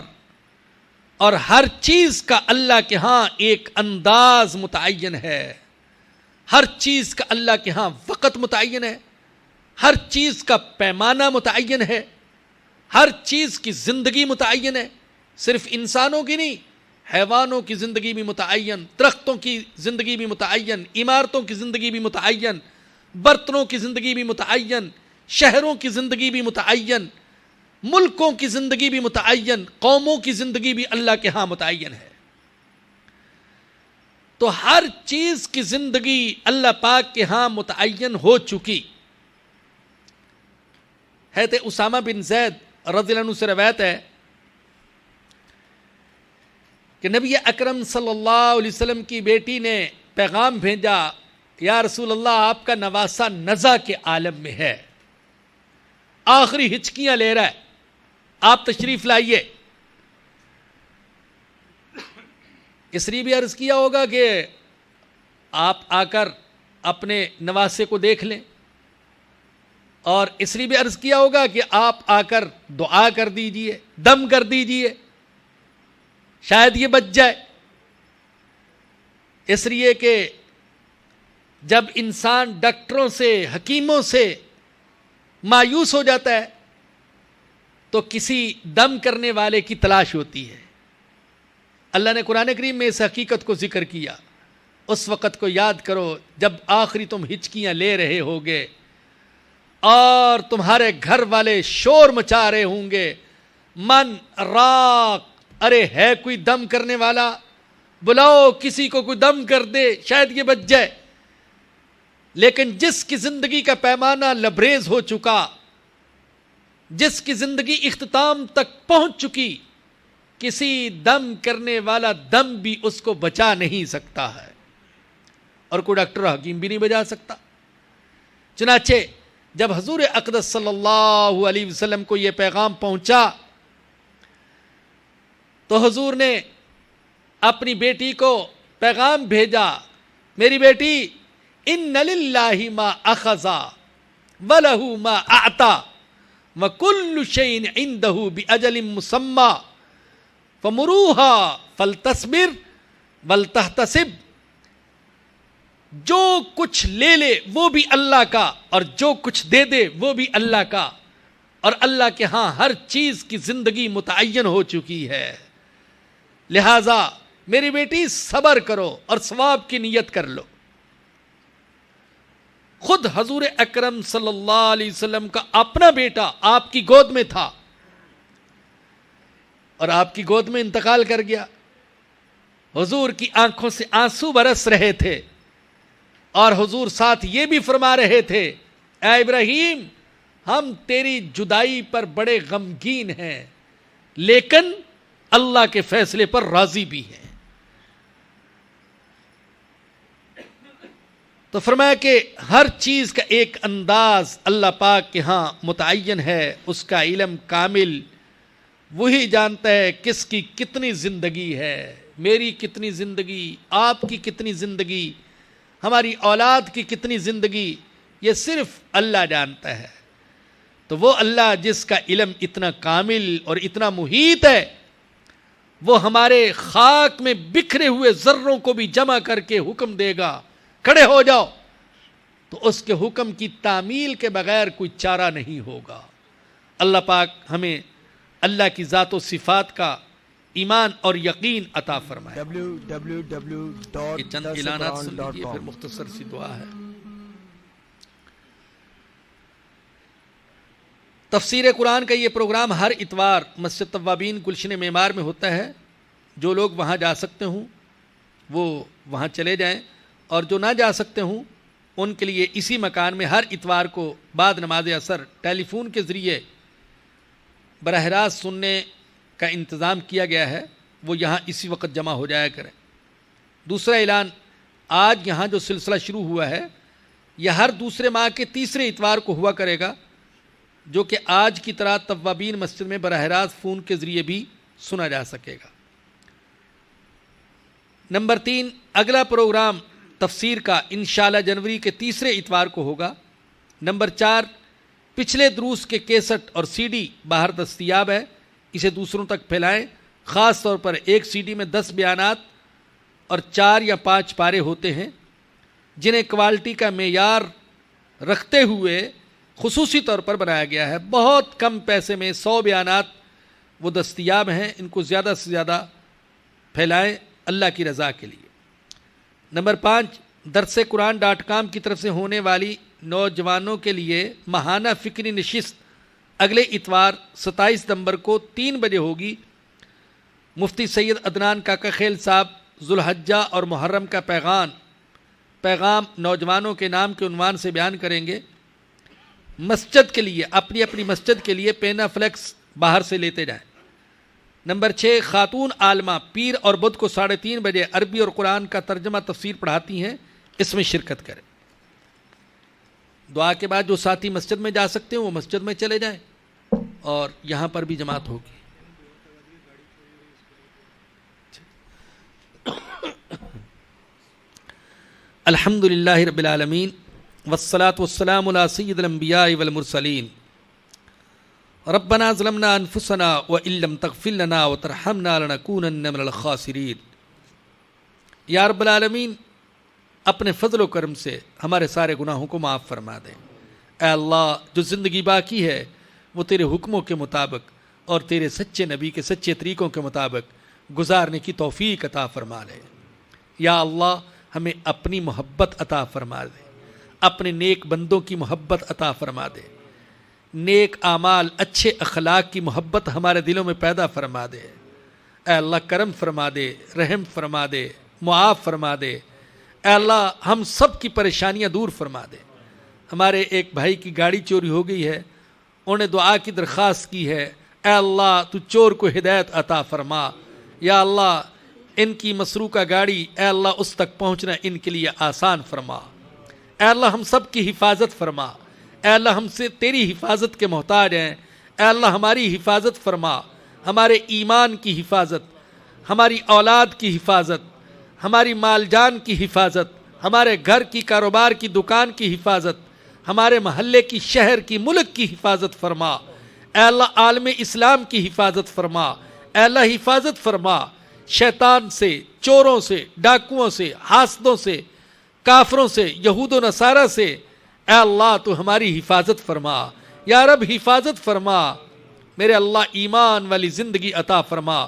اور ہر چیز کا اللہ کے ہاں ایک انداز متعین ہے، ہر چیز کا اللہ کے ہاں وقت متعین ہے، ہر چیز کا پیمانہ متعین ہے، ہر چیز کی زندگی متعین ہے، صرف انسانوں کی نہیں، حیوانوں کی زندگی بھی متعین، درختوں کی زندگی بھی متعین، عمارتوں کی زندگی بھی متعین، برتنوں کی زندگی بھی متعین، شہروں کی زندگی بھی متعین، ملکوں کی زندگی بھی متعین، قوموں کی زندگی بھی اللہ کے ہاں متعین ہے۔ تو ہر چیز کی زندگی اللہ پاک کے ہاں متعین ہو چکی۔ حضرت اسامہ بن زید رضی اللہ عنہ سے روایت ہے کہ نبی اکرم صلی اللہ علیہ وسلم کی بیٹی نے پیغام بھیجا، یا رسول اللہ آپ کا نواسہ نزع کے عالم میں ہے، آخری ہچکیاں لے رہا ہے، آپ تشریف لائیے۔ اس لیے بھی عرض کیا ہوگا کہ آپ آ کر اپنے نواسے کو دیکھ لیں، اور اس لیے بھی عرض کیا ہوگا کہ آپ آ کر دعا کر دیجئے، دم کر دیجئے، شاید یہ بچ جائے۔ اس لیے کہ جب انسان ڈاکٹروں سے، حکیموں سے مایوس ہو جاتا ہے تو کسی دم کرنے والے کی تلاش ہوتی ہے۔ اللہ نے قرآن کریم میں اس حقیقت کو ذکر کیا۔ اس وقت کو یاد کرو جب آخری تم ہچکیاں لے رہے ہوگے اور تمہارے گھر والے شور مچا رہے ہوں گے، من راق، ارے ہے کوئی دم کرنے والا، بلاؤ کسی کو کوئی دم کر دے، شاید یہ بچ جائے۔ لیکن جس کی زندگی کا پیمانہ لبریز ہو چکا، جس کی زندگی اختتام تک پہنچ چکی، کسی دم کرنے والا دم بھی اس کو بچا نہیں سکتا ہے، اور کوئی ڈاکٹر حکیم بھی نہیں بچا سکتا۔ چنانچہ جب حضور اقدس صلی اللہ علیہ وسلم کو یہ پیغام پہنچا تو حضور نے اپنی بیٹی کو پیغام بھیجا، میری بیٹی، ان للہ ما اخذ ولہ ما اعطى وکل شیء عندہ باجل مسمی فمروها فلتصبر ولتحتسب۔ جو کچھ لے لے وہ بھی اللہ کا، اور جو کچھ دے دے وہ بھی اللہ کا، اور اللہ کے ہاں ہر چیز کی زندگی متعین ہو چکی ہے۔ لہذا میری بیٹی صبر کرو اور ثواب کی نیت کر لو۔ خود حضور اکرم صلی اللہ علیہ وسلم کا اپنا بیٹا آپ کی گود میں تھا اور آپ کی گود میں انتقال کر گیا۔ حضور کی آنکھوں سے آنسو برس رہے تھے، اور حضور ساتھ یہ بھی فرما رہے تھے، اے ابراہیم، ہم تیری جدائی پر بڑے غمگین ہیں، لیکن اللہ کے فیصلے پر راضی بھی ہیں۔ تو فرمایا کہ ہر چیز کا ایک انداز اللہ پاک کے ہاں متعین ہے، اس کا علم کامل، وہی جانتا ہے کس کی کتنی زندگی ہے، میری کتنی زندگی، آپ کی کتنی زندگی، ہماری اولاد کی کتنی زندگی، یہ صرف اللہ جانتا ہے۔ تو وہ اللہ جس کا علم اتنا کامل اور اتنا محیط ہے، وہ ہمارے خاک میں بکھرے ہوئے ذروں کو بھی جمع کر کے حکم دے گا، کھڑے ہو جاؤ، تو اس کے حکم کی تعمیل کے بغیر کوئی چارہ نہیں ہوگا۔ اللہ پاک ہمیں اللہ کی ذات و صفات کا ایمان اور یقین عطا فرمائے۔ یہ چند اعلانات سن لیجیے، پھر مختصر سی دعا ہے۔ تفسیر قرآن کا یہ پروگرام ہر اتوار مسجد توابین گلشن معمار میں ہوتا ہے۔ جو لوگ وہاں جا سکتے ہوں وہ وہاں چلے جائیں، اور جو نہ جا سکتے ہوں ان کے لیے اسی مکان میں ہر اتوار کو بعد نماز عصر ٹیلی فون کے ذریعے براہ راست سننے کا انتظام کیا گیا ہے، وہ یہاں اسی وقت جمع ہو جایا کریں۔ دوسرا اعلان، آج یہاں جو سلسلہ شروع ہوا ہے یہ ہر دوسرے ماہ کے تیسرے اتوار کو ہوا کرے گا، جو کہ آج کی طرح توابین مسجد میں براہ راست فون کے ذریعے بھی سنا جا سکے گا۔ نمبر 3، اگلا پروگرام تفسیر کا انشاءاللہ جنوری کے تیسرے اتوار کو ہوگا۔ نمبر 4، پچھلے دروس کے کیسٹ اور سی ڈی باہر دستیاب ہے، اسے دوسروں تک پھیلائیں۔ خاص طور پر ایک سی ڈی میں 10 بیانات اور 4 یا 5 پارے ہوتے ہیں، جنہیں کوالٹی کا معیار رکھتے ہوئے خصوصی طور پر بنایا گیا ہے۔ بہت کم پیسے میں 100 بیانات وہ دستیاب ہیں، ان کو زیادہ سے زیادہ پھیلائیں اللہ کی رضا کے لیے۔ نمبر 5، درسقرآن.com کی طرف سے ہونے والی نوجوانوں کے لیے ماہانہ فکری نشست اگلے اتوار 27 نومبر کو 3 بجے ہوگی۔ مفتی سید عدنان کاکا خیل صاحب ذوالحجہ اور محرم کا پیغام نوجوانوں کے نام کے عنوان سے بیان کریں گے۔ مسجد کے لیے اپنی اپنی مسجد کے لیے پینا فلیکس باہر سے لیتے جائیں۔ نمبر 6، خاتون عالمہ پیر اور بدھ کو 3:30 بجے عربی اور قرآن کا ترجمہ تفسیر پڑھاتی ہیں، اس میں شرکت کریں۔ دعا کے بعد جو ساتھی مسجد میں جا سکتے ہیں وہ مسجد میں چلے جائیں، اور یہاں پر بھی جماعت ہوگی۔ الحمدللہ رب العالمین والصلاة والسلام علی سید الانبیاء والمرسلین۔ ربنا ظلمنا انفسنا وان لم تغفر لنا وترحمنا لنکونن من الخاسرین۔ یا رب العالمین اپنے فضل و کرم سے ہمارے سارے گناہوں کو معاف فرما دیں۔ اے اللہ، جو زندگی باقی ہے وہ تیرے حکموں کے مطابق اور تیرے سچے نبی کے سچے طریقوں کے مطابق گزارنے کی توفیق عطا فرما لے۔ یا اللہ، ہمیں اپنی محبت عطا فرما دے، اپنے نیک بندوں کی محبت عطا فرما دے، نیک اعمال اچھے اخلاق کی محبت ہمارے دلوں میں پیدا فرما دے۔ اے اللہ کرم فرما دے، رحم فرما دے، معاف فرما دے۔ اے اللہ ہم سب کی پریشانیاں دور فرما دے۔ ہمارے ایک بھائی کی گاڑی چوری ہو گئی ہے، انہوں نے دعا کی درخواست کی ہے۔ اے اللہ تو چور کو ہدایت عطا فرما۔ یا اللہ ان کی مسروقہ گاڑی اے اللہ اس تک پہنچنا ان کے لیے آسان فرما۔ اے اللہ ہم سب کی حفاظت فرما۔ اے اللہ ہم سے تیری حفاظت کے محتاج ہیں۔ اے اللہ ہماری حفاظت فرما، ہمارے ایمان کی حفاظت، ہماری اولاد کی حفاظت، ہماری مال جان کی حفاظت، ہمارے گھر کی کاروبار کی دکان کی حفاظت، ہمارے محلے کی شہر کی ملک کی حفاظت فرما۔ اے اللہ عالم اسلام کی حفاظت فرما۔ اے اللہ حفاظت فرما شیطان سے، چوروں سے، ڈاکوؤں سے، حاسدوں سے، کافروں سے، یہود و نصارہ سے۔ اے اللہ تو ہماری حفاظت فرما۔ یا رب حفاظت فرما۔ میرے اللہ ایمان والی زندگی عطا فرما،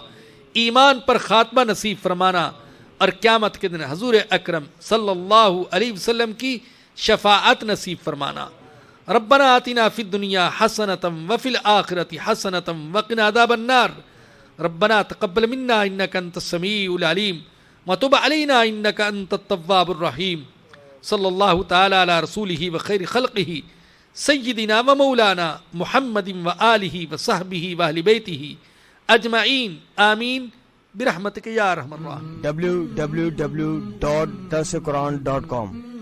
ایمان پر خاتمہ نصیب فرمانا، اور قیامت کے دن حضور اکرم صلی اللہ علیہ وسلم کی شفاعت نصیب فرمانا۔ ربنا آتنا فی الدنیا حسنۃ وفی الآخرۃ حسنۃ وقنا عذاب النار۔ ربنا تقبل منا انک انت السمیع العلیم وتب علینا انک انت التواب الرحیم۔ صلی اللہ تعالی علی رسولہ وخیر خلقہ سیدنا و مولانا محمد وآلہ وصحبہ واہل بیتہ اجمعین، آمین برحمتک یا ارحم الراحمین۔ www.darsequran.com